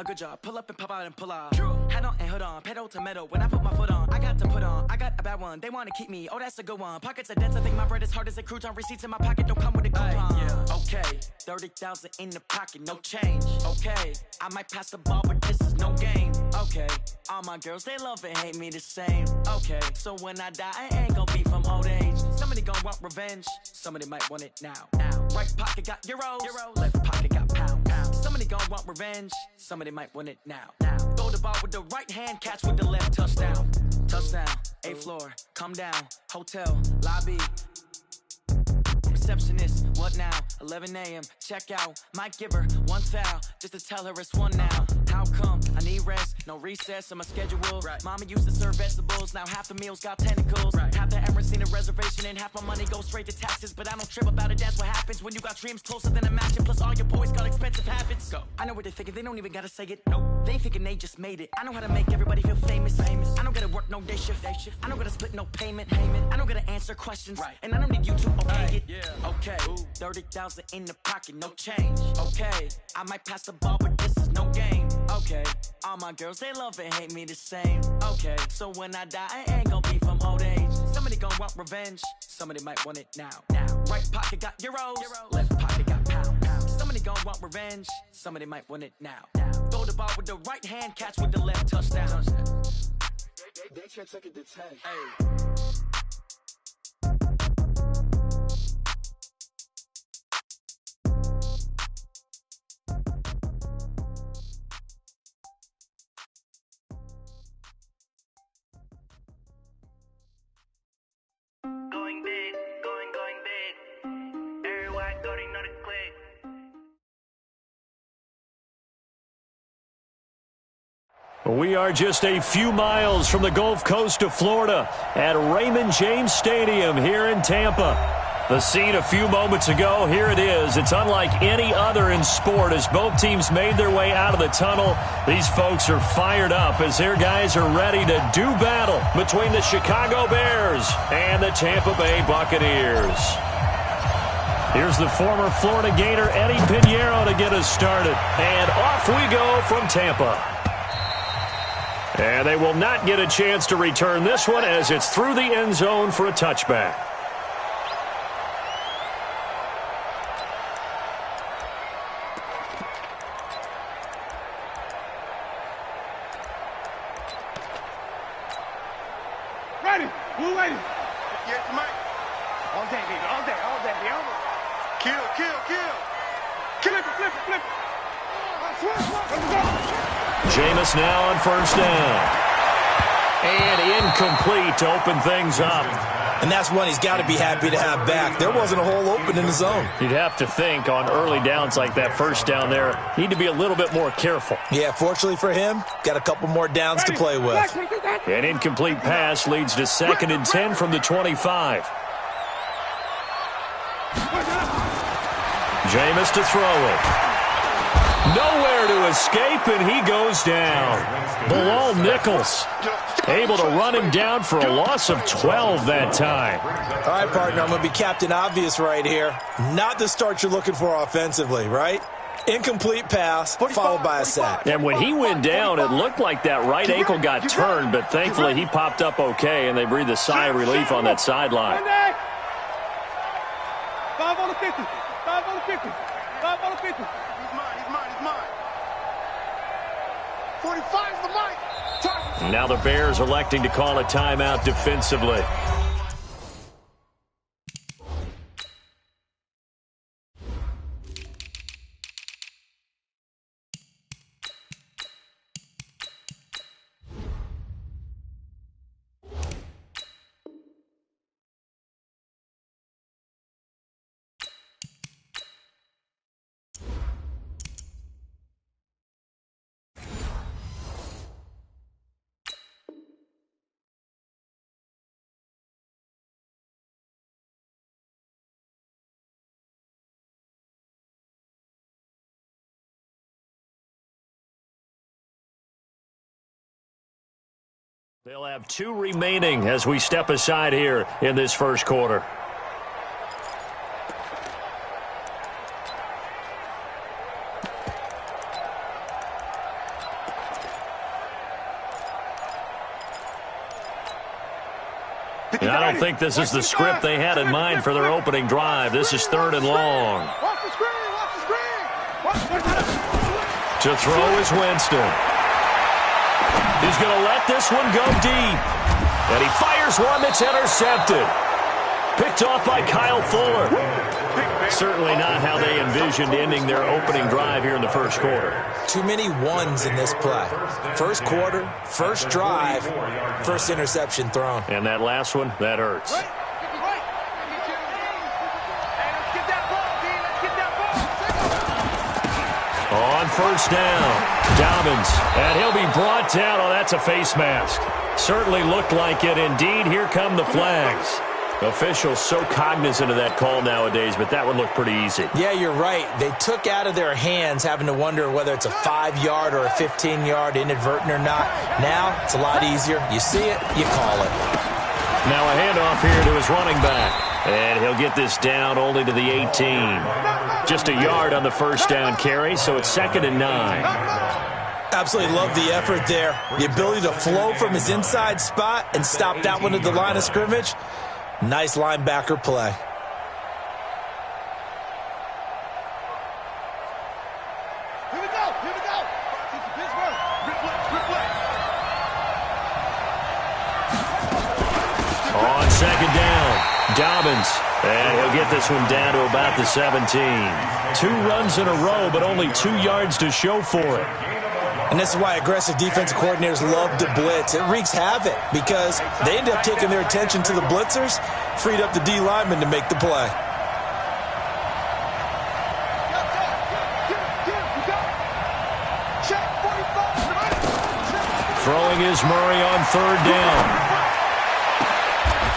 good job. Pull up and pop out and pull out. Head on and hood on, pedal to metal. When I put my foot on, I got to put on. I got a bad one, they want to keep me. Oh, that's a good one. Pockets are dense, I think my bread is hard as a crouton. Receipts in my pocket don't come with a coupon. Okay, 30,000 in the pocket, no change. Okay, I might pass the ball, but this is no game. Okay, all my girls, they love and hate me the same. Okay, so when I die, I ain't gonna be from old age. Somebody gonna want revenge, somebody might want it now. Right pocket got euros, left pocket got pounds. Somebody gonna want revenge, somebody might want it now. Throw the ball with the right hand, catch with the left, touchdown. Touchdown, 8th floor, come down, hotel, lobby. Receptionist, what now? 11 a.m. check out. Might give her one foul just to tell her it's one now. How come? I need rest, no recess in my schedule. Mama used to serve vegetables, now half the meals got tentacles. Half the ever seen a reservation and half my money goes straight to taxes. But I don't trip about it, that's what happens when you got dreams closer than a mansion. Plus all your boys got expensive habits. Go. I know what they're thinking, they don't even gotta say it. Nope. They ain't thinking they just made it. I know how to make everybody feel famous. I don't gotta work no day shift. I don't gotta split no payment. I don't gotta answer questions. And I don't need you to okay it. Okay, 30,000 in the pocket, no change. Okay, I might pass the ball, but this is no game. Okay, all my girls, they love and hate me the same. Okay, so when I die, I ain't gonna be from old age. Somebody gonna want revenge, somebody might want it now. Right pocket got euros, left pocket got pounds. Somebody gonna want revenge, somebody might want it now. Throw the ball with the right hand, catch with the left, touchdown. They can't take it to 10. Hey. We are just a few miles from the Gulf Coast of Florida at Raymond James Stadium here in Tampa. The scene a few moments ago, here it is. It's unlike any other in sport as both teams made their way out of the tunnel. These folks are fired up as their guys are ready to do battle between the Chicago Bears and the Tampa Bay Buccaneers. Here's the former Florida Gator Eddie Pinheiro to get us started. And off we go from Tampa. And they will not get a chance to return this one as it's through the end zone for a touchback. Ready? Who ready? Yes, Mike. All day, baby. All day. All day, baby. Kill. Flip it. Let's go. Jameis now on first down. And incomplete to open things up. And that's one he's got to be happy to have back. There wasn't a hole open in the zone. You'd have to think on early downs like that first down there, need to be a little bit more careful. Yeah, fortunately for him, got a couple more downs to play with. An incomplete pass leads to 2nd and 10 from the 25. Jameis to throw it. Nowhere to escape, and he goes down. Bilal Nichols able to run him down for a loss of 12 that time. All right, partner, I'm going to be Captain Obvious right here. Not the start you're looking for offensively, right? Incomplete pass, followed by a sack. And when he went down, it looked like that right ankle got turned, but thankfully he popped up okay, and they breathed a sigh of relief on that sideline. 5 on the 50. 5 on the 50. 5 on the 50. He's mine. 45 is the mic. Now the Bears electing to call a timeout defensively. They'll have 2 remaining as we step aside here in this first quarter. And I don't think this is the script they had in mind for their opening drive. This is 3rd and long. Watch the screen. Watch the screen. To throw is Winston. He's going to let this one go deep. And he fires one that's intercepted. Picked off by Kyle Fuller. Certainly not how they envisioned ending their opening drive here in the first quarter. Too many ones in this play. First quarter, first drive, first interception thrown. And that last one, that hurts. On first down, Dobbins, and he'll be brought down. Oh, that's a face mask. Certainly looked like it. Indeed, here come the flags. Officials so cognizant of that call nowadays, but that would look pretty easy. Yeah, you're right. They took out of their hands having to wonder whether it's a 5-yard or a 15-yard inadvertent or not. Now, it's a lot easier. You see it, you call it. Now a handoff here to his running back. And he'll get this down only to the 18. Just a yard on the first down carry, so it's 2nd and 9. Absolutely love the effort there. The ability to flow from his inside spot and stop that one at the line of scrimmage. Nice linebacker play. Here we go. On 2nd down, Dobbins. And he'll get this one down to about the 17. 2 runs in a row, but only 2 yards to show for it. And this is why aggressive defensive coordinators love to blitz. It wreaks havoc because they end up taking their attention to the blitzers, freed up the D lineman to make the play. Throwing is Murray on 3rd down.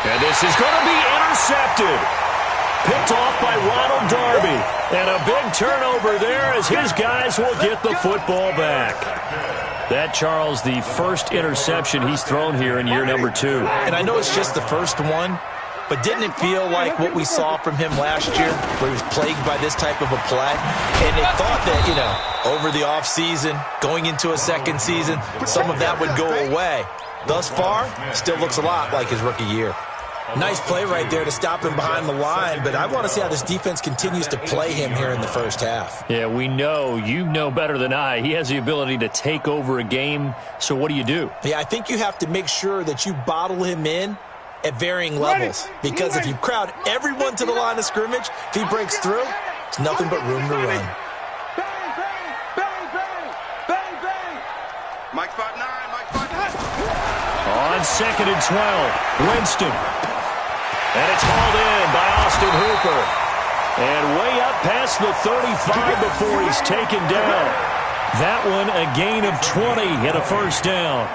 And this is going to be intercepted. Picked off by Ronald Darby. And a big turnover there as his guys will get the football back. That, Charles, the first interception he's thrown here in year number 2. And I know it's just the first one, but didn't it feel like what we saw from him last year, where he was plagued by this type of a play? And they thought that, over the offseason, going into a second season, some of that would go away. Thus far, still looks a lot like his rookie year. Nice play right there to stop him behind the line, but I want to see how this defense continues to play him here in the first half. Yeah, we know, you know better than I, he has the ability to take over a game, so what do you do? Yeah, I think you have to make sure that you bottle him in at varying levels, because if you crowd everyone to the line of scrimmage, if he breaks through, it's nothing but room to run. Mike 5'9", Mike 5'9". On 2nd and 12, Winston. And it's hauled in by Austin Hooper. And way up past the 35 before he's taken down. That one a gain of 20 and a first down.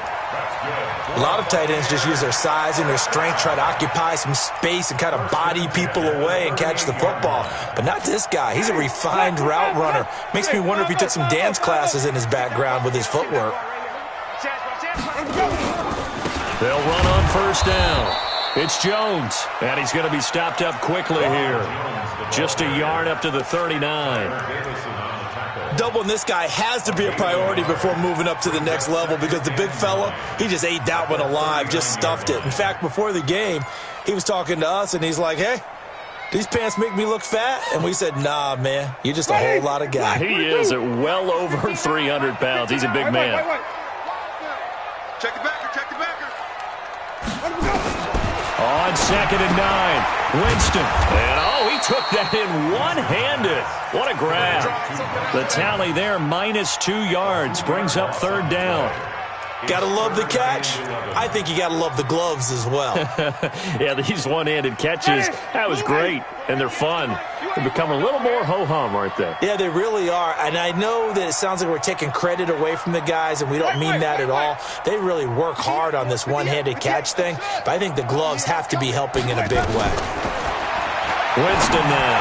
A lot of tight ends just use their size and their strength, try to occupy some space and kind of body people away and catch the football. But not this guy. He's a refined route runner. Makes me wonder if he took some dance classes in his background with his footwork. They'll run on first down. It's Jones, and he's going to be stopped up quickly here. Just a yard up to the 39. Doubling this guy has to be a priority before moving up to the next level, because the big fella, he just ate that one alive, just stuffed it. In fact, before the game, he was talking to us, and he's like, hey, these pants make me look fat? And we said, nah, man, you're just a whole lot of guy. He is at well over 300 pounds. He's a big man. Check the backer, check the backer. On 2nd and 9, Winston. And, he took that in one-handed. What a grab. The tally there, -2 yards, brings up 3rd down. Gotta love the catch. I think you gotta love the gloves as well. Yeah, these one-handed catches, that was great, and they're fun. They become a little more ho-hum, aren't they? Yeah, they really are, and I know that it sounds like we're taking credit away from the guys, and we don't mean that at all. They really work hard on this one-handed catch thing, but I think the gloves have to be helping in a big way. Winston now.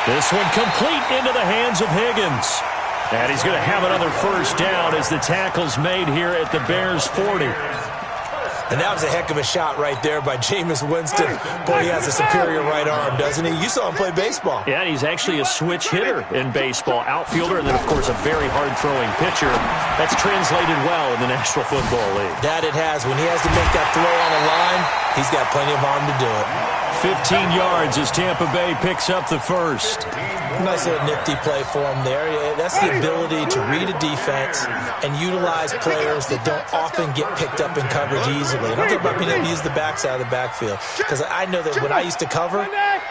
This one complete into the hands of Higgins. And he's going to have another first down as the tackle's made here at the Bears' 40. And that was a heck of a shot right there by Jameis Winston. Boy, he has a superior right arm, doesn't he? You saw him play baseball. Yeah, he's actually a switch hitter in baseball. Outfielder, and then, of course, a very hard-throwing pitcher. That's translated well in the National Football League. That it has. When he has to make that throw on the line, He's got plenty of arm to do it. 15 yards as Tampa Bay picks up the first. Nice little nifty play for him there. That's the ability to read a defense and utilize players that don't often get picked up in coverage easily. And I'm talking about being able to use the backside of the backfield. Because I know that when I used to cover,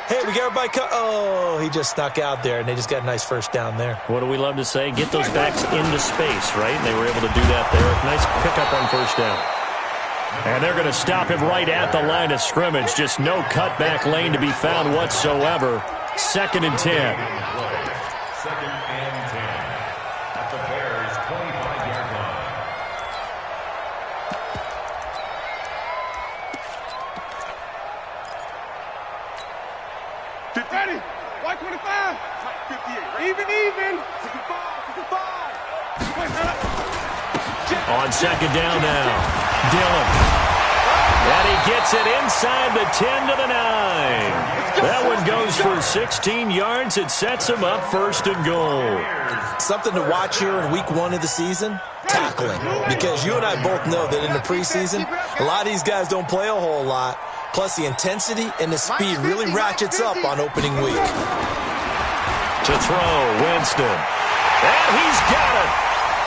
hey, we got everybody oh, he just snuck out there, and they just got a nice first down there. What do we love to say? Get those backs into space, right? And they were able to do that there. Nice pickup on first down. And they're going to stop him right at the line of scrimmage. Just no cutback lane to be found whatsoever. 2nd and 10. Second and 10 at the Bears' 25-yard line. Ready? White 25. 58. Even. 65. On 2nd down now. Dillon. And he gets it inside the 10 to the 9. That one goes for 16 yards. It sets him up 1st and goal. Something to watch here in week 1 of the season, tackling. Because you and I both know that in the preseason, a lot of these guys don't play a whole lot. Plus the intensity and the speed really ratchets up on opening week. To throw, Winston. And he's got it.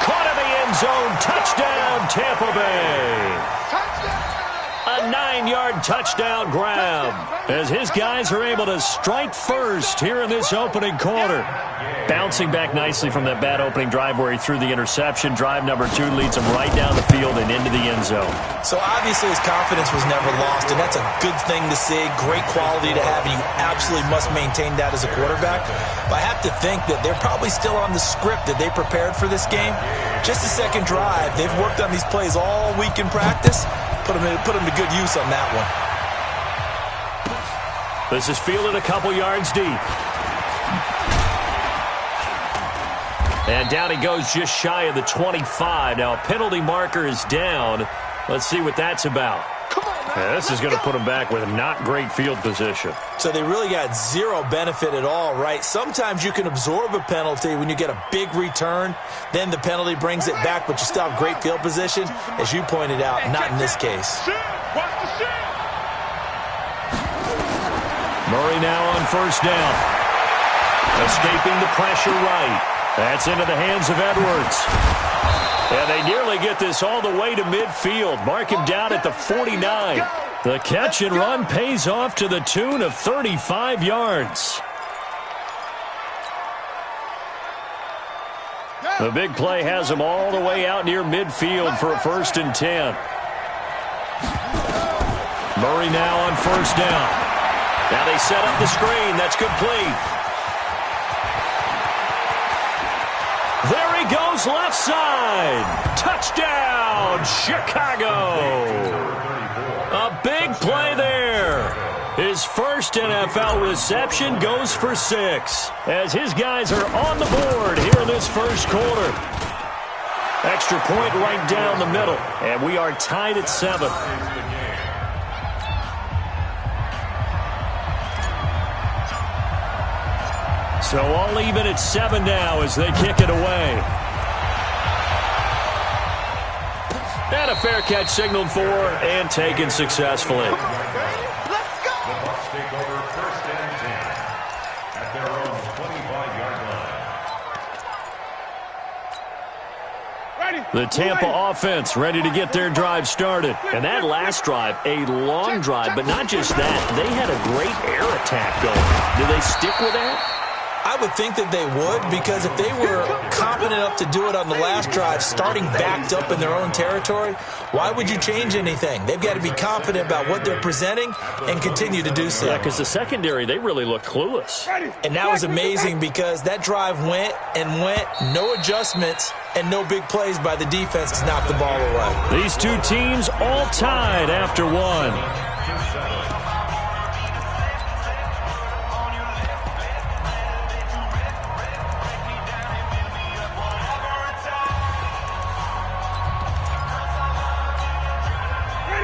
Caught in the end zone. Touchdown, Tampa Bay. A 9-yard touchdown grab as his guys are able to strike first here in this opening quarter. Bouncing back nicely from that bad opening drive where he threw the interception. Drive number 2 leads him right down the field and into the end zone. So obviously his confidence was never lost, and that's a good thing to see. Great quality to have, and you absolutely must maintain that as a quarterback. But I have to think that they're probably still on the script that they prepared for this game. Just the second drive. They've worked on these plays all week in practice. Put him to good use on that one. This is fielded a couple yards deep. And down he goes just shy of the 25. Now a penalty marker is down. Let's see what that's about. Yeah, this is going to put him back with not great field position. So they really got zero benefit at all, right? Sometimes you can absorb a penalty when you get a big return. Then the penalty brings it back, but you still have great field position. As you pointed out, not in this case. Murray now on 1st down. Escaping the pressure right. That's into the hands of Edwards. And they nearly get this all the way to midfield. Mark him down at the 49. The catch and run pays off to the tune of 35 yards. The big play has him all the way out near midfield for a 1st and 10. Murray now on 1st down. Now they set up the screen. That's complete. There he goes left side. Touchdown, Chicago. A big play there. His first NFL reception goes for 6 as his guys are on the board here in this first quarter. Extra point right down the middle, and we are tied at 7. So all even at 7 now as they kick it away. And a fair catch signaled for and taken successfully. The Bucs take over 1st and 10 at their own 25-yard line. The Tampa offense ready to get their drive started. And that last drive, a long drive, but not just that. They had a great air attack going. Do they stick with that? I would think that they would, because if they were confident enough to do it on the last drive, starting backed up in their own territory, why would you change anything? They've got to be confident about what they're presenting and continue to do so. Yeah, because the secondary, they really look clueless. And that was amazing because that drive went and went, no adjustments, and no big plays by the defense to knock the ball away. These two teams all tied after 1.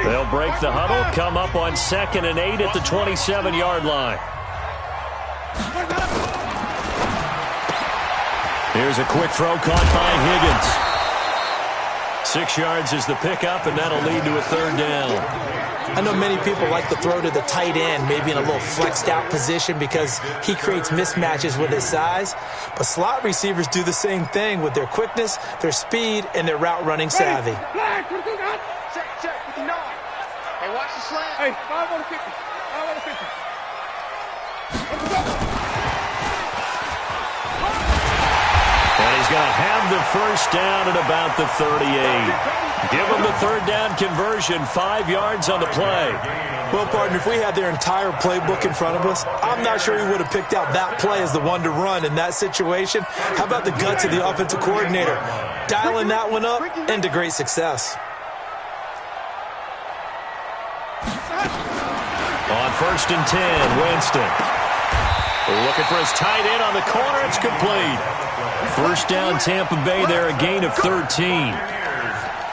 They'll break the huddle, come up on 2nd and 8 at the 27-yard line. Here's a quick throw caught by Higgins. 6 yards is the pickup, and that'll lead to a 3rd down. I know many people like to throw to the tight end, maybe in a little flexed out position because he creates mismatches with his size. But slot receivers do the same thing with their quickness, their speed, and their route running savvy. Check, 59. Hey, watch the slant. Hey, 5 on the 50. 5 on the 50. Let's go. And he's going to have the 1st down at about the 38. Give him the 3rd down conversion, 5 yards on the play. Well, partner, if we had their entire playbook in front of us, I'm not sure we would have picked out that play as the one to run in that situation. How about the guts of the offensive coordinator? Dialing that one up into great success. On 1st and 10, Winston. Looking for his tight end on the corner. It's complete. 1st down, Tampa Bay there, a gain of 13.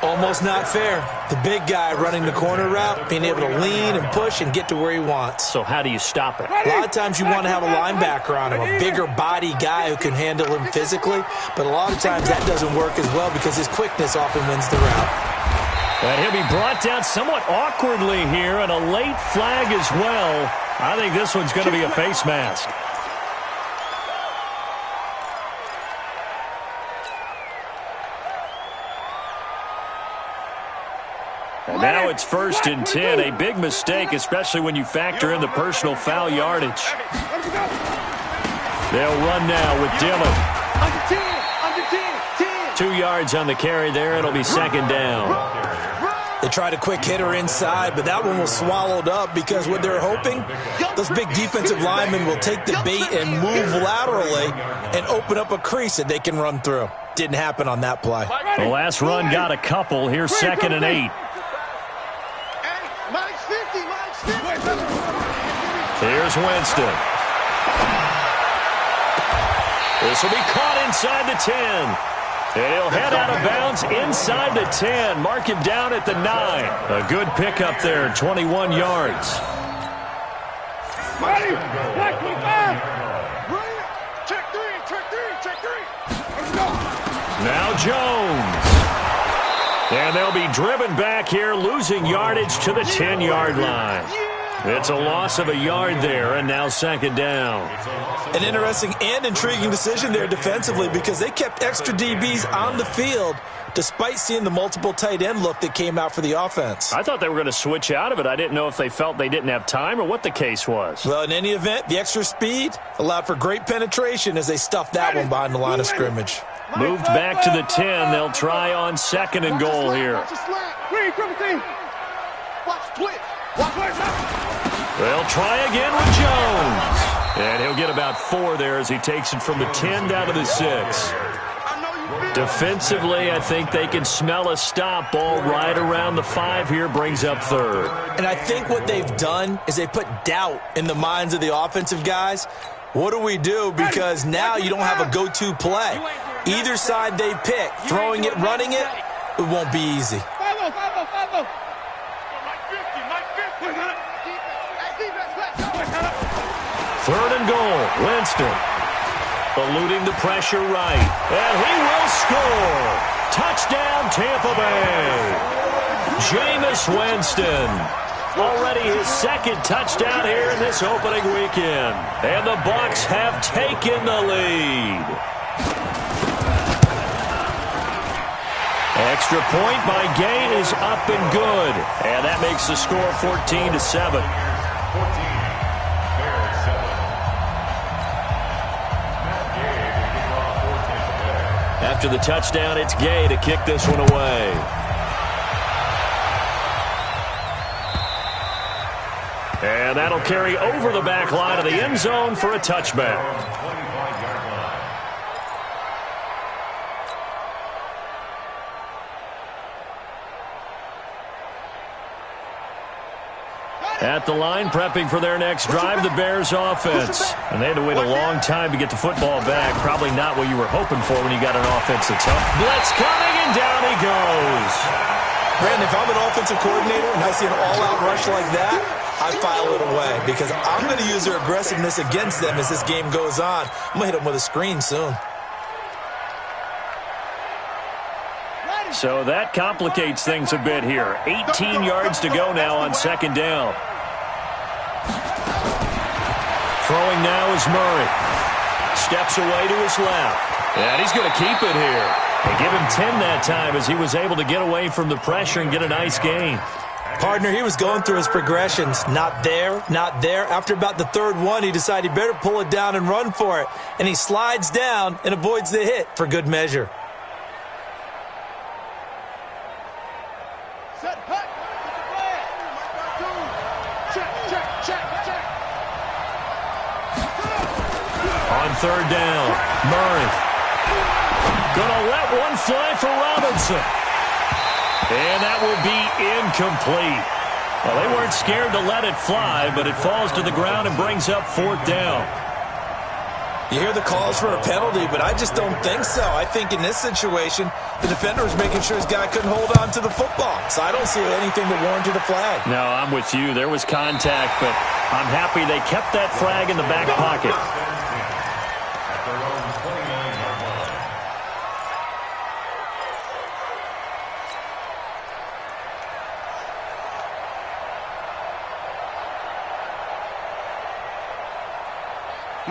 Almost not fair. The big guy running the corner route, being able to lean and push and get to where he wants. So how do you stop it? A lot of times you want to have a linebacker on him, a bigger body guy who can handle him physically, but a lot of times that doesn't work as well because his quickness often wins the route. And he'll be brought down somewhat awkwardly here, and a late flag as well. I think this one's going to be a face mask. And now it's 1st and 10, a big mistake, especially when you factor in the personal foul yardage. They'll run now with Dillon. Under 10, 2 yards on the carry there. It'll be 2nd down. They tried a quick hitter inside, but that one was swallowed up because what they're hoping, those big defensive linemen will take the bait and move laterally and open up a crease that they can run through. Didn't happen on that play. The last run got a couple. Here's 2nd and 8. Mike's 50, Mike's 50. Here's Winston. This will be caught inside the 10. And he'll head out of bounds inside the 10. Mark him down at the 9. A good pickup there, 21 yards. Ready? Black 25. Check three. Let's go. Now Jones. And they'll be driven back here, losing yardage to the 10-yard line. It's a loss of a yard there, and now 2nd down. An interesting and intriguing decision there defensively because they kept extra DBs on the field despite seeing the multiple tight end look that came out for the offense. I thought they were going to switch out of it. I didn't know if they felt they didn't have time or what the case was. Well, in any event, the extra speed allowed for great penetration as they stuffed that one behind the line of scrimmage. Moved back to the 10. They'll try on 2nd and goal here. Green, triple team. Watch twitch. They'll try again with Jones. And he'll get about 4 there as he takes it from the 10 down to the 6. Defensively, I think they can smell a stop. Ball right around the 5 here, brings up 3rd. And I think what they've done is they put doubt in the minds of the offensive guys. What do we do? Because now you don't have a go-to play. Either side they pick, throwing it, running it, it won't be easy. 5-0. 3rd and goal, Winston. Eluding the pressure right. And he will score. Touchdown, Tampa Bay. Jameis Winston. Already his 2nd touchdown here in this opening weekend. And the Bucs have taken the lead. Extra point by Gay is up and good. And that makes the score 14-7. After the touchdown, it's Gay to kick this one away. And that'll carry over the back line of the end zone for a touchback. At the line, prepping for their next drive, the Bears offense. And they had to wait a long time to get the football back. Probably not what you were hoping for when you got an offense that's up. Blitz coming, and down he goes. Brandon, if I'm an offensive coordinator and I see an all-out rush like that, I file it away because I'm going to use their aggressiveness against them as this game goes on. I'm going to hit them with a screen soon. So that complicates things a bit here. 18 yards to go now on second down. Throwing now is Murray. Steps away to his left. And he's going to keep it here. They give him 10 that time as he was able to get away from the pressure and get a nice gain. Partner, he was going through his progressions. Not there, not there. After about the third one, he decided he better pull it down and run for it. And he slides down and avoids the hit for good measure. Set, hut. Check, check, check, check. On third down, Murray. Gonna let one fly for Robinson. And that will be incomplete. Well, they weren't scared to let it fly, but it falls to the ground and brings up fourth down. You hear the calls for a penalty, but I just don't think so. I think in this situation, the defender was making sure his guy couldn't hold on to the football. So I don't see anything that warranted a flag. No, I'm with you. There was contact, but I'm happy they kept that flag in the back pocket. At their own 29-yard line.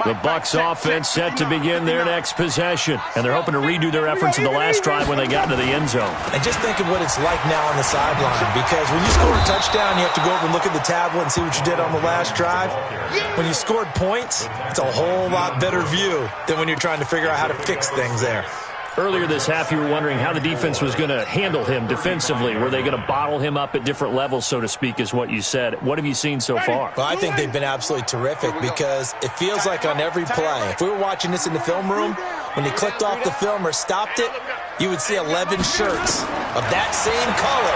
The Bucs offense set to begin their next possession, and they're hoping to redo their efforts in the last drive when they got into the end zone. And just think of what it's like now on the sideline, because when you score a touchdown, you have to go over and look at the tablet and see what you did on the last drive. When you scored points, it's a whole lot better view than when you're trying to figure out how to fix things there. Earlier this half, you were wondering how the defense was going to handle him defensively. Were they going to bottle him up at different levels, so to speak, is what you said. What have you seen so far? Well, I think they've been absolutely terrific because it feels like on every play, if we were watching this in the film room, when he clicked off the film or stopped it, you would see 11 shirts of that same color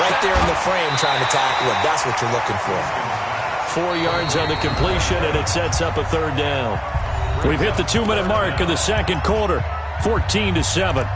right there in the frame trying to tackle him. That's what you're looking for. 4 yards on the completion, and it sets up a third down. We've hit the 2-minute mark of the second quarter. 14-7.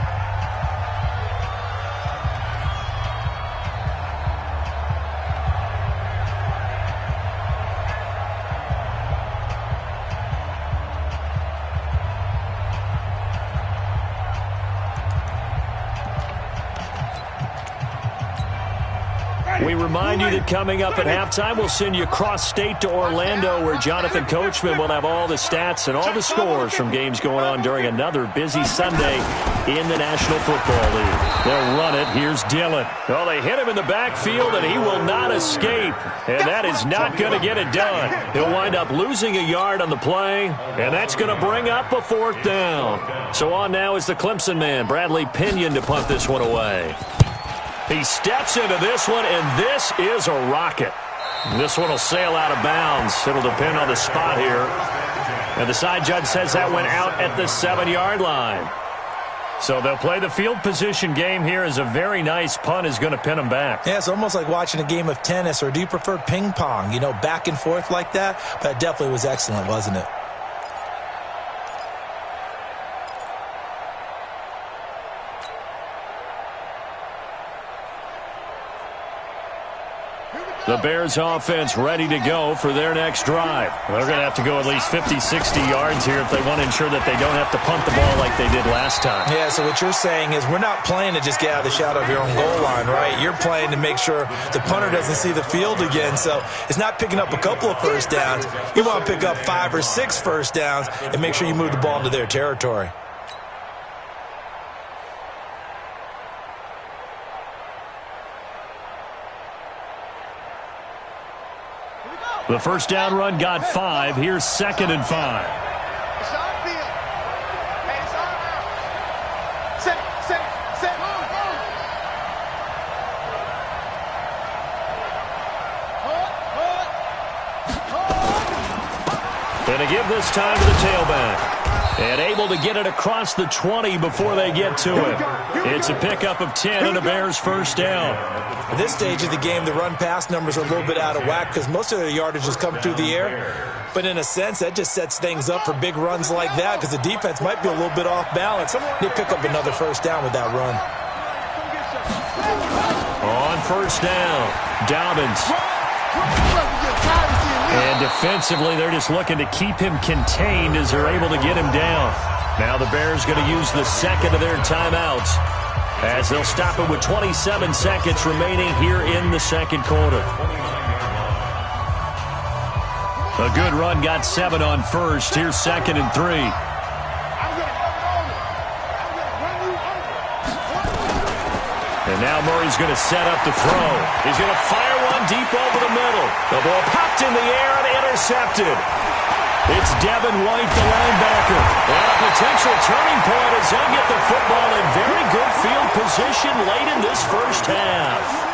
We remind you that coming up at halftime, we'll send you cross-state to Orlando, where Jonathan Coachman will have all the stats and all the scores from games going on during another busy Sunday in the National Football League. They'll run it. Here's Dillon. Well, they hit him in the backfield, and he will not escape. And that is not going to get it done. He'll wind up losing a yard on the play, and that's going to bring up a fourth down. So on now is the Clemson man, Bradley Pinion, to punt this one away. He steps into this one, and this is a rocket. This one will sail out of bounds. It'll depend on the spot here. And the side judge says that went out at the 7-yard line. So they'll play the field position game here as a very nice punt is going to pin them back. Yeah, it's almost like watching a game of tennis, or do you prefer ping pong? You know, back and forth like that? That definitely was excellent, wasn't it? The Bears offense ready to go for their next drive. They're going to have to go at least 50, 60 yards here if they want to ensure that they don't have to punt the ball like they did last time. Yeah, so what you're saying is we're not playing to just get out of the shadow of your own goal line, right? You're playing to make sure the punter doesn't see the field again. So it's not picking up a couple of first downs. You want to pick up 5 or 6 first downs and make sure you move the ball into their territory. The first down run got 5. Here's 2nd and 5. It's our field. Hey, it's our house. Set. Going to give this time to the tailback. And able to get it across the 20 before they get to it. It's a pickup of 10 and a Bears first down. At this stage of the game, the run-pass numbers are a little bit out of whack because most of their yardage has come through the air. But in a sense, that just sets things up for big runs like that because the defense might be a little bit off balance. They pick up another first down with that run. On first down, Dobbins. And defensively, they're just looking to keep him contained as they're able to get him down. Now the Bears going to use the second of their timeouts. as they'll stop it with 27 seconds remaining here in the second quarter. A good run, got 7 on first. Here's 2nd and 3. And now Murray's going to set up the throw. He's going to fire one deep over the middle. The ball popped in the air and intercepted. It's Devin White, the linebacker. And a potential turning point as he'll get the football in very good field position late in this first half.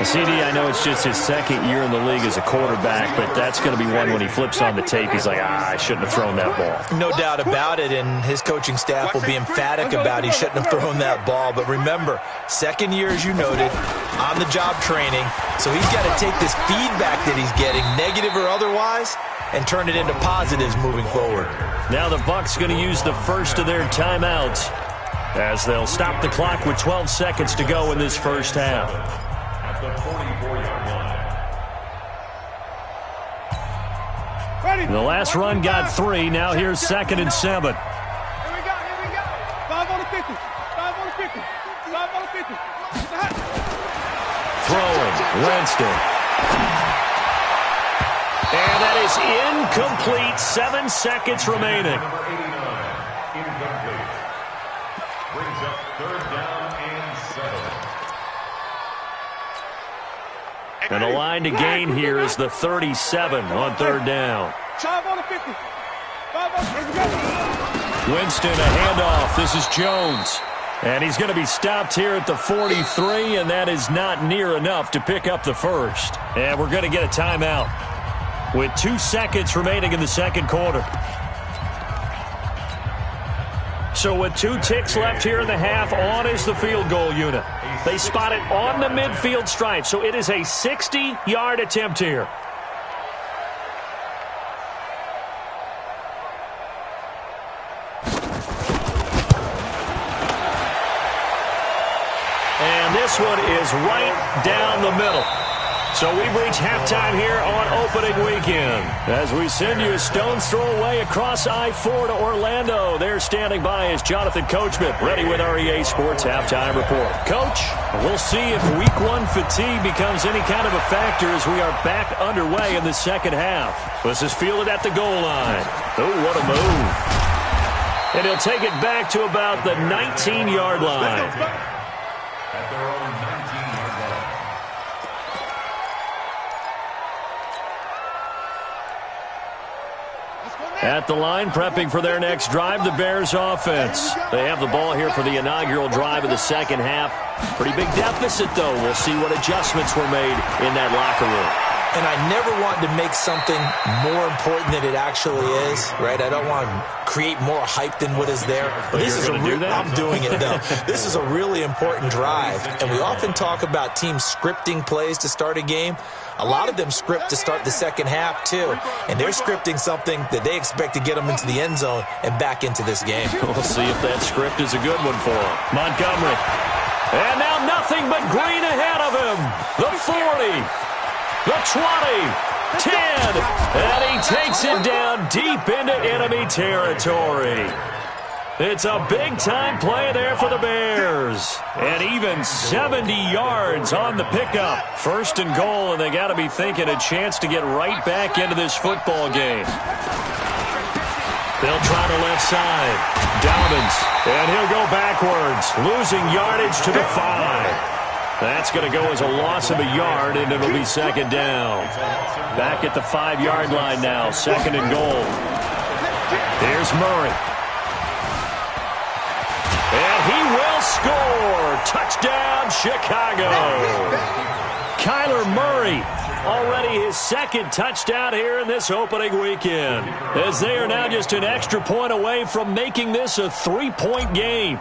CD, I know it's just his second year in the league as a quarterback, but that's going to be one when he flips on the tape, he's like, I shouldn't have thrown that ball. No doubt about it, and his coaching staff will be emphatic about he shouldn't have thrown that ball. But remember, second year, as you noted, on-the-job training, so he's got to take this feedback that he's getting, negative or otherwise, and turn it into positives moving forward. Now the Bucs going to use the first of their timeouts as they'll stop the clock with 12 seconds to go in this first half. At the 44-yard line. The last run got 3. Now here's 2nd and 7. Here we go. 5 on the 50. 5 on the 50. 5 on the 50. Throwing, Winston. And that is incomplete. 7 seconds remaining. Number 89, incomplete. Brings up 3rd down and 7. And the line to gain here is the 37 on 3rd down. 5 on the 50. 5 on the 50. Winston, a handoff. This is Jones. And he's going to be stopped here at the 43, and that is not near enough to pick up the first. And we're going to get a timeout with 2 seconds remaining in the second quarter. So with 2 ticks left here in the half, on is the field goal unit. They spot it on the midfield stripe, so it is a 60-yard attempt here. And this one is right down the middle. So we've reached halftime here on opening weekend as we send you a stone's throw away across I-4 to Orlando. There standing by is Jonathan Coachman, ready with our EA Sports Halftime Report. Coach, we'll see if Week 1 fatigue becomes any kind of a factor as we are back underway in the second half. This is fielded at the goal line. Oh, what a move. And he'll take it back to about the 19-yard line. At their own 19-yard line. At the line, prepping for their next drive, the Bears offense. They have the ball here for the inaugural drive of the second half. Pretty big deficit, though. We'll see what adjustments were made in that locker room. And I never want to make something more important than it actually is, right? I don't want to create more hype than what is there. But this is a I'm doing it, though. This is a really important drive. And we often talk about teams scripting plays to start a game. A lot of them script to start the second half, too. And they're scripting something that they expect to get them into the end zone and back into this game. We'll see if that script is a good one for them. Montgomery. And now nothing but green ahead of him. The 40. The 20, 10, and he takes it down deep into enemy territory. It's a big-time play there for the Bears. And even 70 yards on the pickup. 1st and goal, and they got to be thinking a chance to get right back into this football game. They'll try the left side. Dobbins, and he'll go backwards, losing yardage to the 5. That's going to go as a loss of a yard, and it'll be 2nd down. Back at the 5-yard line now, 2nd and goal. Here's Murray. And he will score. Touchdown, Chicago. Kyler Murray, already his 2nd touchdown here in this opening weekend, as they are now just an extra point away from making this a 3-point game.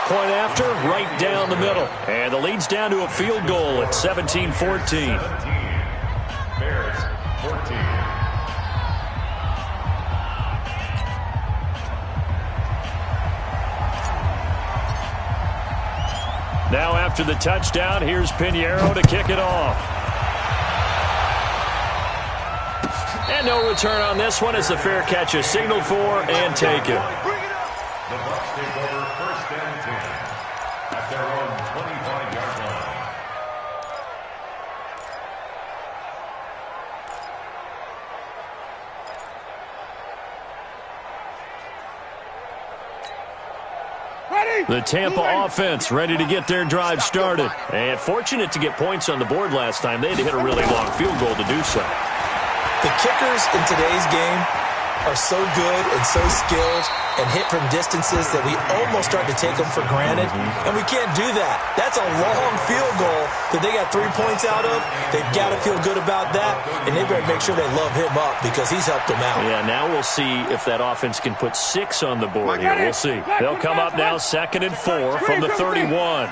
Point after, right down the middle. And the lead's down to a field goal at 17-14. 17. Bears 14. Now after the touchdown, here's Pinheiro to kick it off. And no return on this one as the fair catch is signaled for and taken. The Bucs take over 1st and 10 at their own 25-yard line. The Tampa offense ready to get their drive started. And fortunate to get points on the board last time. They had to hit a really long field goal to do so. The kickers in today's game are so good and so skilled and hit from distances that we almost start to take them for granted. And we can't do that. That's a long field goal that they got 3 points out of. They've got to feel good about that, and they better make sure they love him up because he's helped them out. Yeah, now we'll see if that offense can put 6 on the board here. We'll see. They'll come up now 2nd and 4 from the 31.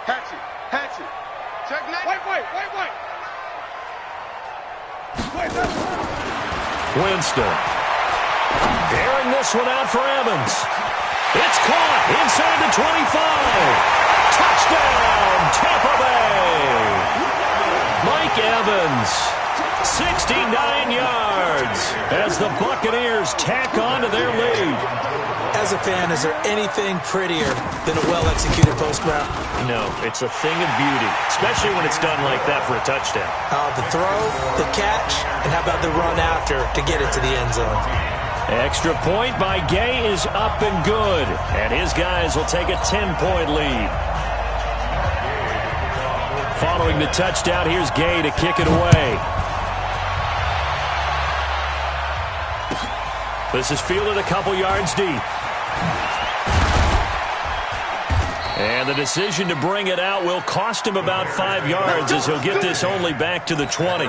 Hatchet, hatchet. Checkmate. Wait. Winston. Airing this one out for Evans. It's caught inside the 25. Touchdown, Tampa Bay. Mike Evans, 69 yards as the Buccaneers tack on to their lead. As a fan, is there anything prettier than a well-executed post route? No, it's a thing of beauty, especially when it's done like that for a touchdown. The throw, the catch, and how about the run after to get it to the end zone? Extra point by Gay is up and good, and his guys will take a 10-point lead. Following the touchdown, here's Gay to kick it away. This is fielded a couple yards deep. And the decision to bring it out will cost him about 5 yards as he'll get this only back to the 20.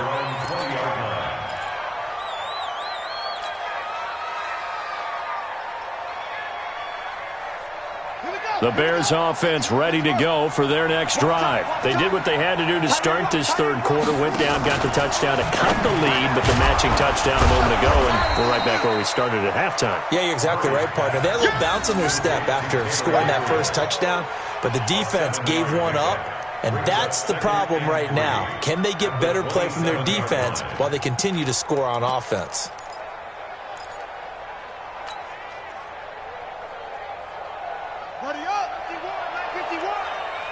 The Bears offense ready to go for their next drive. They did what they had to do to start this third quarter, went down, got the touchdown to cut the lead, but the matching touchdown a moment ago, and we're right back where we started at halftime. Yeah, you're exactly right, partner. They had a little bounce in their step after scoring that first touchdown, but the defense gave one up, and that's the problem right now. Can they get better play from their defense while they continue to score on offense? Buddy up. 51.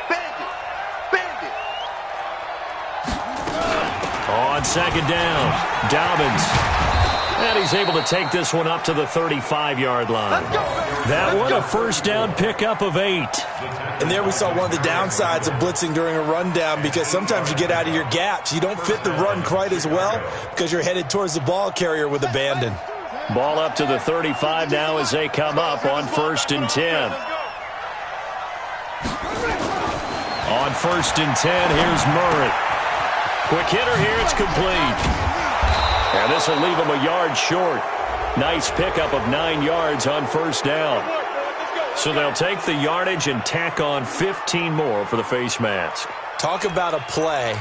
Bandit. On second down, Dobbins. And he's able to take this one up to the 35-yard line. That one, a first down pickup of 8. And there we saw one of the downsides of blitzing during a rundown because sometimes you get out of your gaps. You don't fit the run quite as well because you're headed towards the ball carrier with abandon. Ball up to the 35 now as they come up on 1st and 10. On 1st and 10, here's Murray. Quick hitter here, it's complete. And this will leave him a yard short. Nice pickup of 9 yards on first down. So they'll take the yardage and tack on 15 more for the face mask. Talk about a play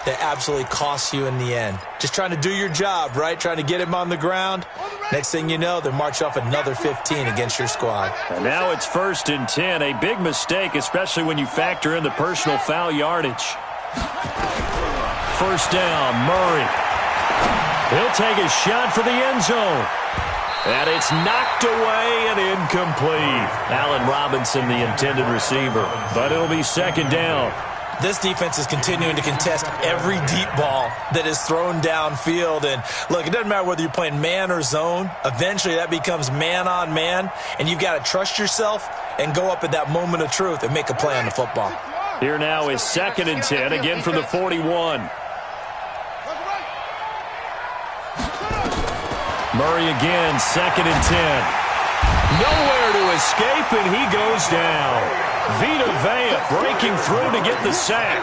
that absolutely costs you in the end. Just trying to do your job, right? Trying to get him on the ground. Next thing you know, they march off another 15 against your squad. And now it's 1st and 10. A big mistake, especially when you factor in the personal foul yardage. First down, Murray. He'll take a shot for the end zone. And it's knocked away and incomplete. Allen Robinson, the intended receiver. But it'll be 2nd down. This defense is continuing to contest every deep ball that is thrown downfield. And, look, it doesn't matter whether you're playing man or zone. Eventually that becomes man-on-man, and you've got to trust yourself and go up at that moment of truth and make a play on the football. Here now is 2nd and 10, again from the 41. Murray again, 2nd and 10. Nowhere to escape, and he goes down. Vita Vea breaking through to get the sack.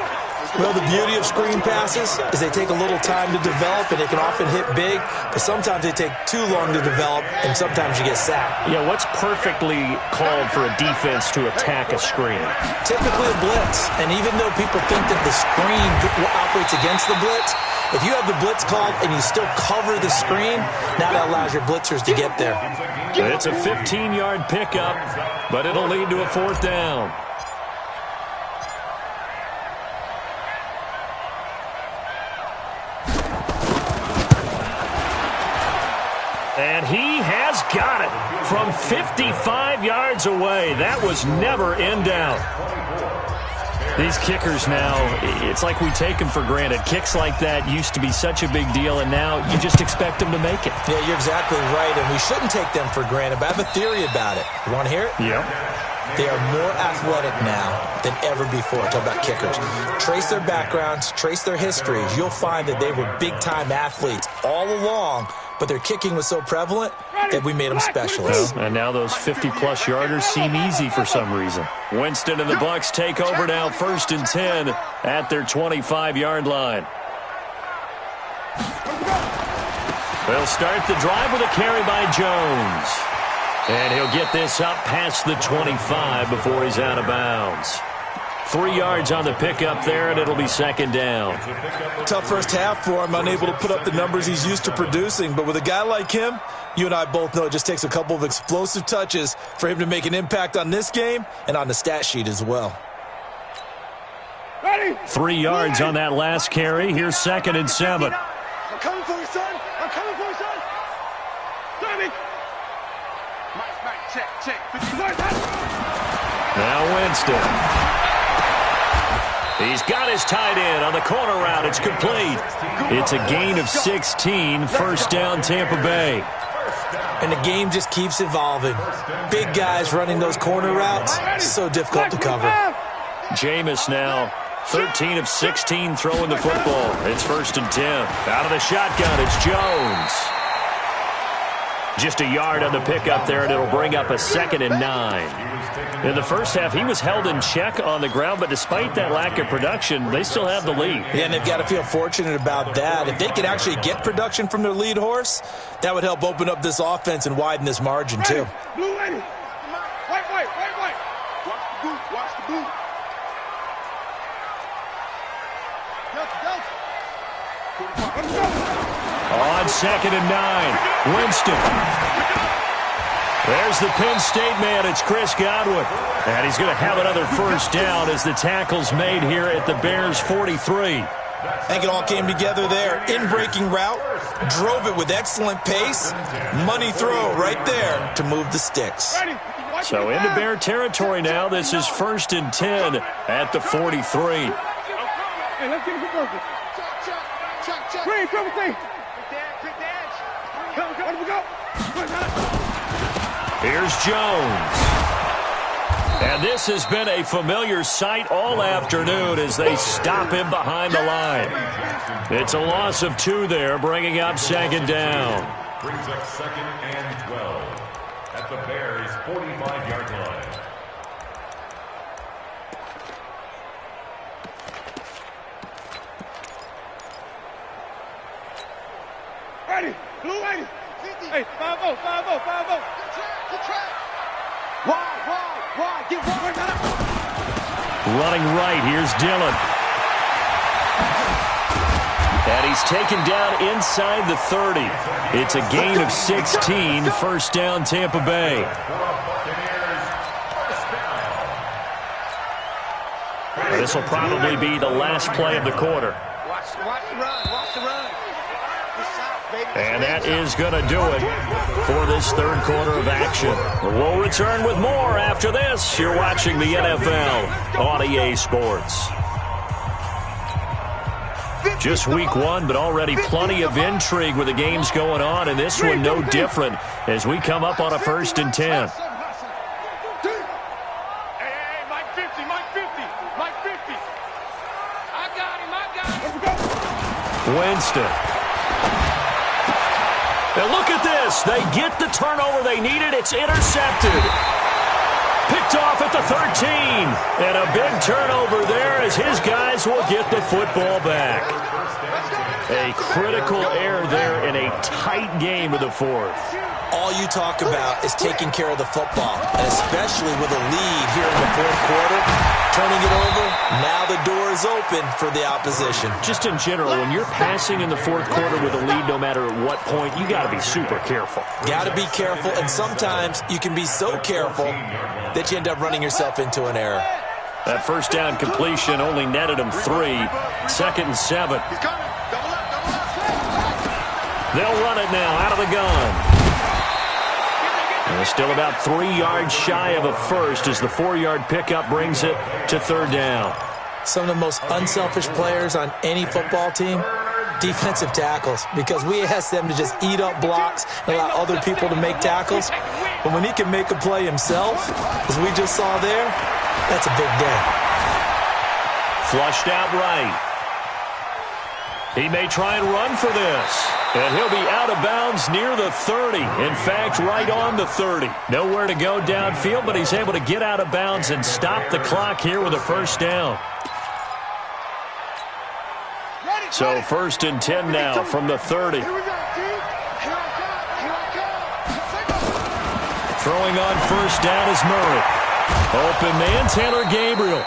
Well, the beauty of screen passes is they take a little time to develop, and they can often hit big, but sometimes they take too long to develop, and sometimes you get sacked. Yeah, what's perfectly called for a defense to attack a screen? Typically a blitz, and even though people think that the screen operates against the blitz, if you have the blitz called and you still cover the screen, now that allows your blitzers to get there. It's a 15-yard pickup, but it'll lead to a 4th down. And he has got it from 55 yards away. That was never in doubt. These kickers now, it's like we take them for granted. Kicks like that used to be such a big deal, and now you just expect them to make it. Yeah, you're exactly right, and we shouldn't take them for granted, but I have a theory about it. You want to hear it? Yep. They are more athletic now than ever before. Talk about kickers. Trace their backgrounds, trace their histories. You'll find that they were big-time athletes all along, but their kicking was so prevalent that we made them specialists. Well, and now those 50-plus yarders seem easy for some reason. Winston and the Bucs take over now, 1st and 10 at their 25-yard line. They'll start the drive with a carry by Jones. And he'll get this up past the 25 before he's out of bounds. 3 yards on the pickup there, and it'll be 2nd down. Tough first half for him, unable to put up the numbers he's used to producing. But with a guy like him, you and I both know it just takes a couple of explosive touches for him to make an impact on this game and on the stat sheet as well. 3 yards on that last carry. Here's 2nd and 7. I'm coming for you, son. I'm coming for you, son. Tommy. Mike, check. Now Winston. He's got his tight end on the corner route. It's complete. It's a gain of 16. 1st down, Tampa Bay. And the game just keeps evolving. Big guys running those corner routes, so difficult to cover. Jameis now, 13 of 16 throwing the football. It's 1st and 10. Out of the shotgun, it's Jones. Just a yard on the pickup there, and it'll bring up a 2nd and 9. In the first half, he was held in check on the ground, but despite that lack of production, they still have the lead. Yeah, and they've got to feel fortunate about that. If they could actually get production from their lead horse, that would help open up this offense and widen this margin, too. Blue lady. White. Watch the boot. On 2nd and 9, Winston. There's the Penn State man. It's Chris Godwin. And he's going to have another 1st down as the tackle's made here at the Bears' 43. I think it all came together there. In-breaking route, drove it with excellent pace. Money throw right there to move the sticks. So into Bear territory now. This is 1st and 10 at the 43. Hey, let's get it for check. Green, come with me. Quick dash. Come, let me go. Here's Jones. And this has been a familiar sight all afternoon as they stop him behind the line. It's a loss of 2 there, bringing up 2nd down. Brings up 2nd and 12 at the Bears' 45-yard line. Ready, blue lady. Hey, 5-0. Good track. Wide. Get wide. Running right, here's Dillon. And he's taken down inside the 30. It's a gain of 16, 1st down, Tampa Bay. This will probably be the last play of the quarter. Watch the run. And that is going to do it for this 3rd quarter of action. We'll return with more after this. You're watching the NFL on EA Sports. Just week 1, but already plenty of intrigue with the games going on, and this one no different as we come up on a 1st and 10. Hey, Mike 50. I got him. Winston. Now look at this. They get the turnover they needed. It's intercepted. Picked off at the 13. And a big turnover there as his guys will get the football back. A critical error there in a tight game of the 4th. All you talk about is taking care of the football, and especially with a lead here in the 4th quarter, turning it over, now the door is open for the opposition. Just in general, when you're passing in the 4th quarter with a lead, no matter at what point, you got to be super careful. Got to be careful, and sometimes you can be so careful that you end up running yourself into an error. That 1st down completion only netted him 3. 2nd and 7. He's coming. Double up. They'll run it now out of the gun. And they're still about 3 yards shy of a first as the 4-yard pickup brings it to third down. Some of the most unselfish players on any football team, defensive tackles, because we ask them to just eat up blocks and allow other people to make tackles. But when he can make a play himself, as we just saw there, that's a big day. Flushed out right. He may try and run for this. And he'll be out of bounds near the 30. In fact, right on the 30. Nowhere to go downfield, but he's able to get out of bounds and stop the clock here with a first down. So 1st and 10 now from the 30. Throwing on first down is Murray. Open man, Taylor Gabriel.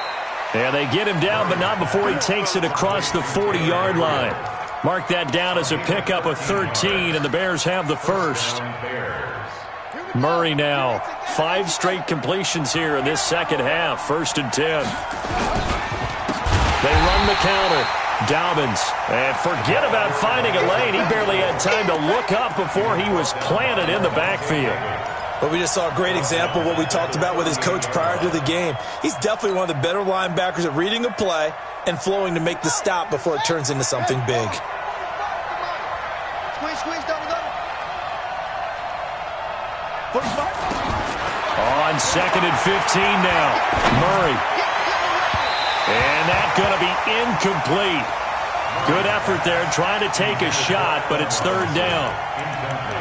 And they get him down, but not before he takes it across the 40-yard line. Mark that down as a pickup of 13, and the Bears have the first. Murray now. 5 straight completions here in this second half. 1st and 10. They run the counter. Dobbins. And forget about finding a lane. He barely had time to look up before he was planted in the backfield. But we just saw a great example of what we talked about with his coach prior to the game. He's definitely one of the better linebackers at reading a play and flowing to make the stop before it turns into something big. On 2nd and 15 now. Murray. And that's going to be incomplete. Good effort there trying to take a shot, but it's third down.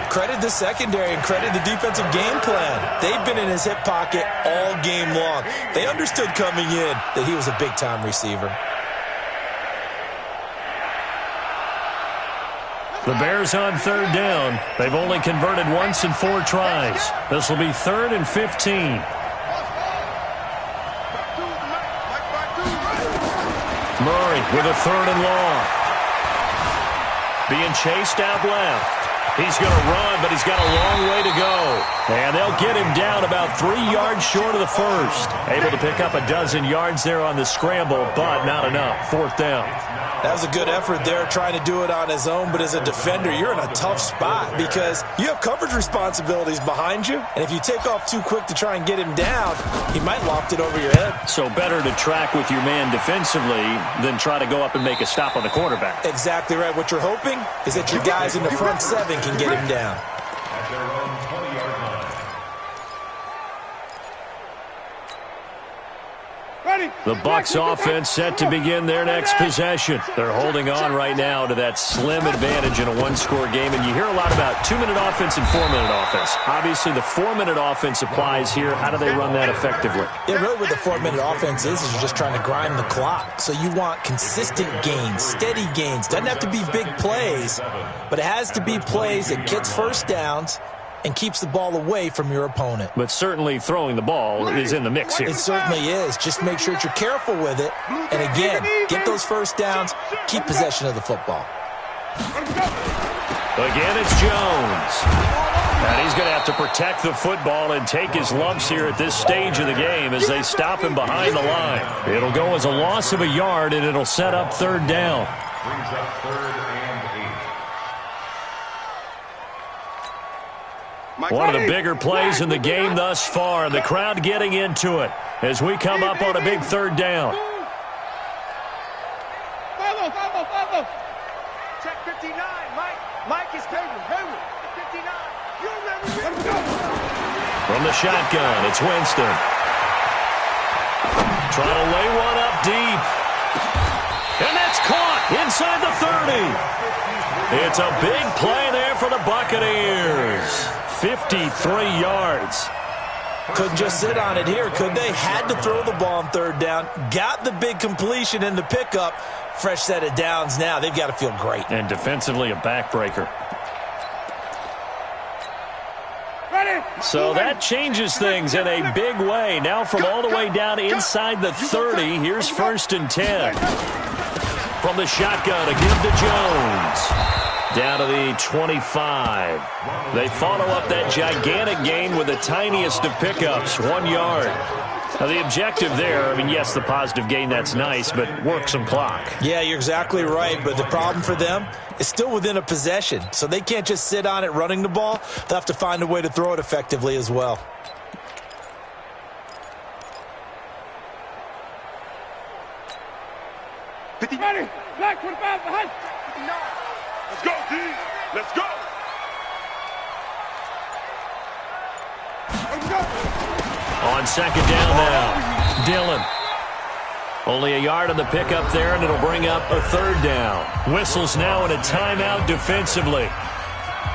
Credit the secondary and credit the defensive game plan. They've been in his hip pocket all game long. They understood coming in that he was a big-time receiver. The Bears on third down. They've only converted once in 4 tries. This will be 3rd and 15. Murray with a 3rd and long. Being chased out left. He's going to run, but he's got a long way to go. And they'll get him down about 3 yards short of the first. Able to pick up a dozen yards there on the scramble, but not enough. 4th down. That was a good effort there, trying to do it on his own. But as a defender, you're in a tough spot because you have coverage responsibilities behind you. And if you take off too quick to try and get him down, he might loft it over your head. So better to track with your man defensively than try to go up and make a stop on the quarterback. Exactly right. What you're hoping is that your guys in the front 7 can get him down. At their own 20-yard line. The Bucs offense set to begin their next possession. They're holding on right now to that slim advantage in a 1-score game. And you hear a lot about 2-minute offense and 4-minute offense. Obviously, the 4-minute offense applies here. How do they run that effectively? Yeah, really what the 4-minute offense is you're just trying to grind the clock. So you want consistent gains, steady gains. Doesn't have to be big plays, but it has to be plays that gets first downs and keeps the ball away from your opponent. But certainly throwing the ball is in the mix here. It certainly is. Just make sure that you're careful with it. And again, get those first downs, keep possession of the football. Again, it's Jones. And he's going to have to protect the football and take his lumps here at this stage of the game as they stop him behind the line. It'll go as a loss of a yard, and it'll set up third down. Brings up 3rd and 8. One of the bigger plays in the game thus far, and the crowd getting into it as we come up on a big third down. Check 59, Mike. Mike is Hayward. 59. From the shotgun, it's Winston. Trying to lay one up deep. And that's caught inside the 30. It's a big play there for the Buccaneers. 53 yards. Couldn't just sit on it here, could they? Had to throw the ball on third down. Got the big completion in the pickup. Fresh set of downs now. They've got to feel great. And defensively, a backbreaker. So that changes things in a big way. Now from all the way down inside the 30, here's 1st and 10. From the shotgun, a give to Jones. Down to the 25. They follow up that gigantic gain with the tiniest of pickups, 1 yard. Now, the objective there, I mean, yes, the positive gain, that's nice, but work some clock. Yeah, you're exactly right, but the problem for them is still within a possession, so they can't just sit on it running the ball. They'll have to find a way to throw it effectively as well. Ready? Black 25 behind. Let's go, D. Let's go. Let's go. On second down now, Dillon. Only a yard on the pickup there, and it'll bring up a third down. Whistles now in a timeout defensively.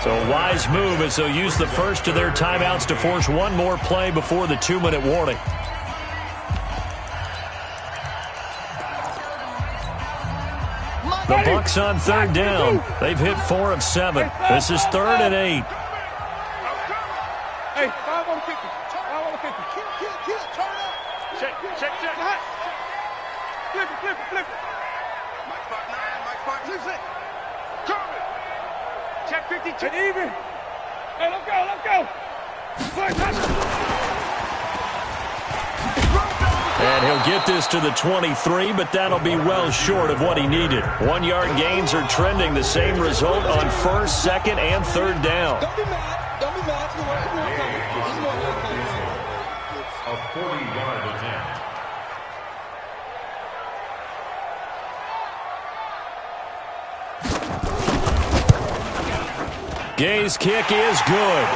So a wise move as they'll use the first of their timeouts to force one more play before the 2-minute warning. The Bucs on third down. They've hit 4 of 7. This is 3rd and 8. Hey, 5 on the 50. 5 on the 50. Turn up. Check. Flip it. Mike spot 9, Mike spot 6. Coming. Check 52. And even. Hey, let's go. And he'll get this to the 23, but that'll be well short of what he needed. 1-yard gains are trending the same result on 1st, 2nd, and 3rd down. Don't be mad. A 40-yard attempt. Gay's kick is good.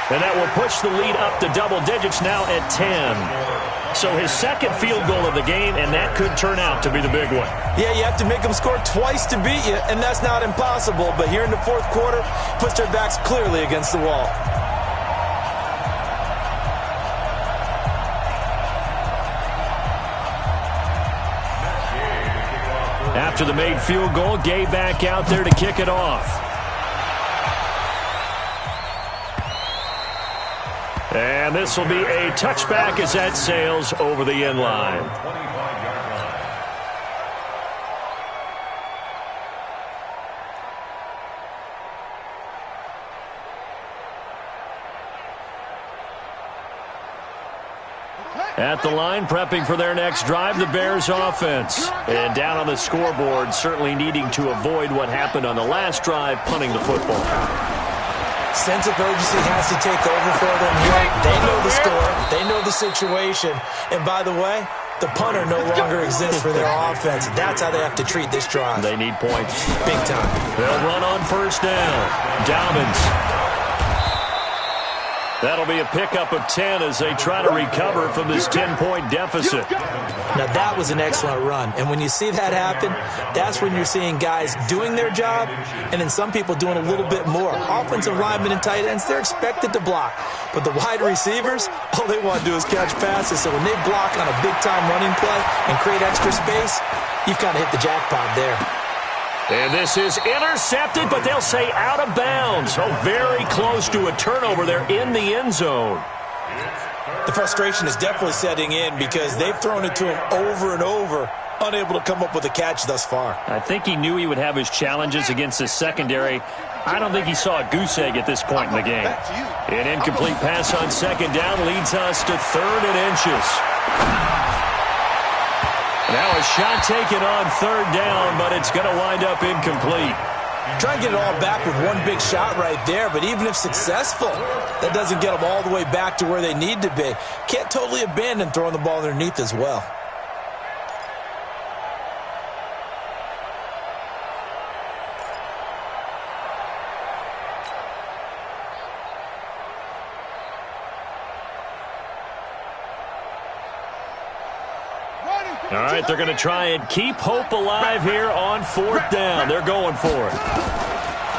And that will push the lead up to double digits now at 10. So his second field goal of the game, and that could turn out to be the big one. Yeah, you have to make them score twice to beat you, and that's not impossible. But here in the 4th quarter, puts their backs clearly against the wall. After the made field goal, Gay back out there to kick it off. And this will be a touchback as that sails over the end line. 25-yard line. At the line, prepping for their next drive, the Bears offense. And down on the scoreboard, certainly needing to avoid what happened on the last drive, punting the football. Sense of urgency has to take over for them here. They know the score. They know the situation. And by the way, the punter no longer exists for their offense. That's how they have to treat this drive. They need points. Big time. They'll run on 1st down. Dobbins. That'll be a pickup of 10 as they try to recover from this 10-point deficit. Now, that was an excellent run. And when you see that happen, that's when you're seeing guys doing their job and then some people doing a little bit more. Offensive linemen and tight ends, they're expected to block. But the wide receivers, all they want to do is catch passes. So when they block on a big-time running play and create extra space, you've kind of hit the jackpot there. And this is intercepted, but they'll say out of bounds. So very close to a turnover there in the end zone. The frustration is definitely setting in because they've thrown it to him over and over, unable to come up with a catch thus far. I think he knew he would have his challenges against his secondary. I don't think he saw a goose egg at this point in the game. An incomplete pass on 2nd down leads us to 3rd and inches. Now a shot taken on 3rd down, but it's going to wind up incomplete. Try and get it all back with one big shot right there, but even if successful, that doesn't get them all the way back to where they need to be. Can't totally abandon throwing the ball underneath as well. All right, they're going to try and keep hope alive here on 4th down. They're going for it.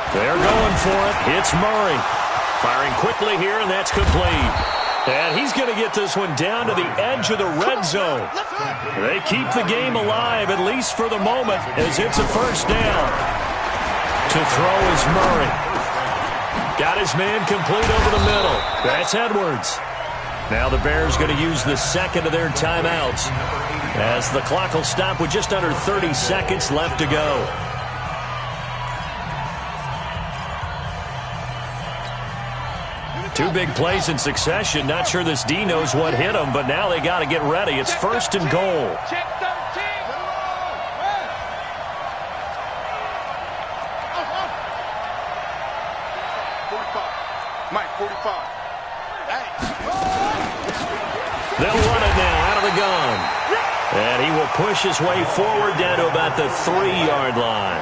They're going for it. It's Murray. Firing quickly here, and that's complete. And he's going to get this one down to the edge of the red zone. They keep the game alive, at least for the moment, as it's a 1st down. To throw is Murray. Got his man complete over the middle. That's Edwards. Now the Bears going to use the 2nd of their timeouts, as the clock will stop with just under 30 seconds left to go. Two big plays in succession. Not sure this D knows what hit him, but now they got to get ready. It's first and goal. Check 13. Mike, 45. They'll run it now out of the gun. And he will push his way forward down to about the 3-yard line.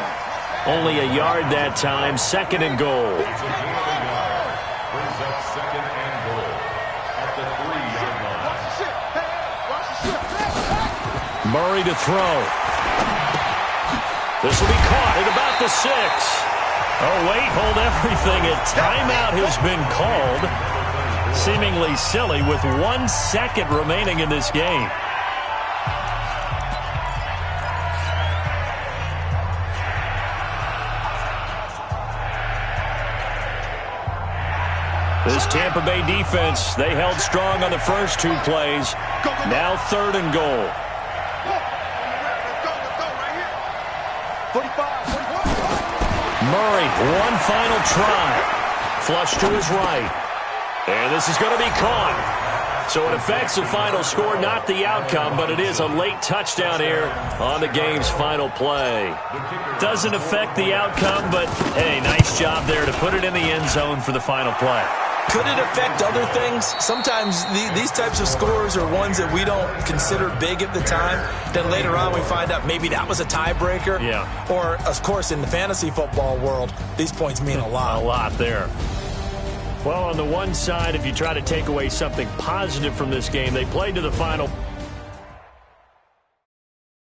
Only a yard that time, second and goal. Brings up second and goal at the 3-yard line. Murray to throw. This will be caught at about the 6. Oh, wait, hold everything. A timeout has been called. Seemingly silly with 1 second remaining in this game. This Tampa Bay defense, they held strong on the first 2 plays. Now third and goal. Murray, one final try. Flush to his right. And this is going to be caught. So it affects the final score, not the outcome, but it is a late touchdown here on the game's final play. Doesn't affect the outcome, but, hey, nice job there to put it in the end zone for the final play. Could it affect other things? Sometimes these types of scores are ones that we don't consider big at the time. Then later on we find out maybe that was a tiebreaker. Yeah. Or, of course, in the fantasy football world, these points mean a lot. A lot there. Well, on the one side, if you try to take away something positive from this game, they played to the final